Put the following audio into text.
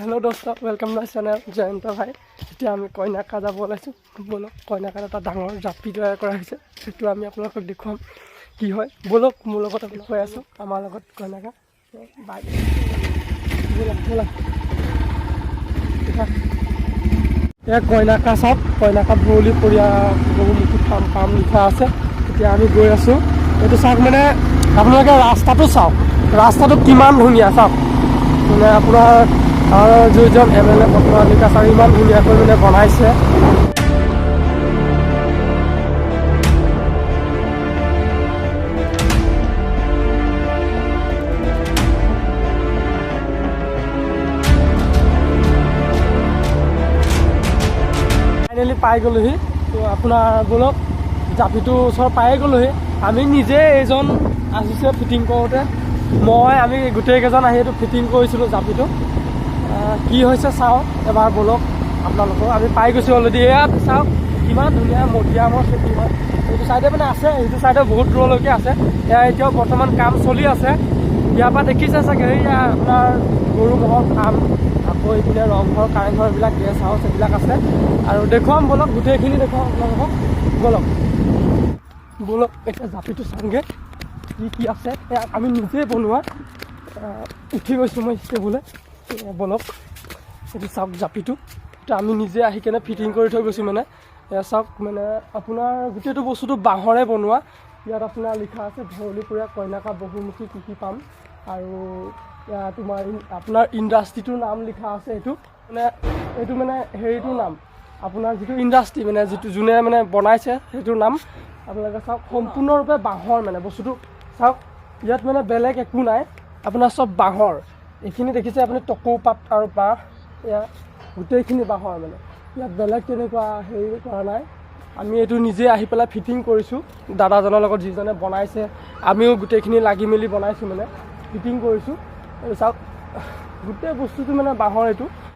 Hello दोस्तों, welcome my channel Jayant भाई। এতিয়া আমি কইনাকা যাব ওলাইছোঁ। বলক, কইনাকাত এটা ডাঙৰ জাপি তৈয়াৰ কৰা হৈছে, সেইটো আমি আপোনালোকক দেখুৱাম কি হয়। বলক, মোৰ লগত দেখুৱাই আছোঁ আমাৰ লগত কইনাকা। বাই বলক বলক। এয়া কইনাকা চাওক, কইনাকা ভৰলি পৰিয়া বহুমুখী ফাৰ্ম লিখা আছে। এতিয়া আমি গৈ আছোঁ। এইটো চাওক, মানে আপোনালোকে ৰাস্তাটো চাওক, ৰাস্তাটো কিমান ধুনীয়া চাওক। মানে আপোনাৰ যিজন MLA পটুৱালী কাছাৰী ইমান ধুনীয়াকৈ মানে বনাইছে। ফাইনেলি পাই গ'লোহি। তো আপোনাৰ বলক, জাপিটো ওচৰ পাই গ'লোহি। আমি নিজে এইজন আহিছে ফিটিং কৰোঁতে, আমি গোটেইকেইজন আহি এইটো ফিটিং কৰিছিলোঁ জাপিটো। কি হৈছে চাওক এবাৰ বলক আপোনালোকক। আমি পাই গৈছোঁ অলৰেডি। ইয়াত চাওক কিমান ধুনীয়া মডিয়ামৰ খেতি হয়। এইটো চাইডে মানে আছে, সেইটো চাইডে বহুত দূৰলৈকে আছে। এয়া এতিয়াও বৰ্তমান কাম চলি আছে। ইয়াৰ পৰা দেখিছে চাগে, এয়া আপোনাৰ গৰু ম'হৰ ফাৰ্ম, আকৌ এইপিনে ৰংঘৰ কাৰেংঘৰ এইবিলাক গেষ্ট হাউচ এইবিলাক আছে। আৰু দেখুৱাম বলক, গোটেইখিনি দেখুৱাম আপোনালোকক। বলক বলক, এতিয়া জাপিটো চাওঁগৈ কি কি আছে। এয়া আমি নিজেই বনোৱা। উঠি গৈছোঁ মই ষ্টেবুলে। বলক, এইটো চাওক জাপিটো, এইটো আমি নিজে আহি কেনে ফিটিং কৰি থৈ গৈছোঁ। মানে এয়া চাওক, মানে আপোনাৰ গোটেইটো বস্তুটো বাঁহৰে বনোৱা। ইয়াত আপোনাৰ লিখা আছে ভৰলীপুৰীয়া কইনাকা বহুমুখী কৃষি ফাৰ্ম। আৰু তোমাৰ আপোনাৰ ইণ্ডাষ্ট্ৰিটোৰ নাম লিখা আছে। এইটো মানে হেৰিটোৰ নাম, আপোনাৰ যিটো ইণ্ডাষ্ট্ৰি মানে যোনে মানে বনাইছে সেইটোৰ নাম। আপোনালোকে চাওক, সম্পূৰ্ণৰূপে বাঁহৰ মানে বস্তুটো চাওক। ইয়াত মানে বেলেগ একো নাই, আপোনাৰ চব বাঁহৰ। এইখিনি দেখিছে আপুনি, টকৌপাত আৰু বাঁহ, এয়া গোটেইখিনি বাঁহৰ। মানে ইয়াত বেলেগ তেনেকুৱা হেৰি কৰা নাই। আমি এইটো নিজে আহি পেলাই ফিটিং কৰিছোঁ দাদাজনৰ লগত, যিজনে বনাইছে। আমিও গোটেইখিনি লাগি মেলি বনাইছোঁ, মানে ফিটিং কৰিছোঁ। এই চাওক গোটেই বস্তুটো মানে বাঁহৰ। এইটো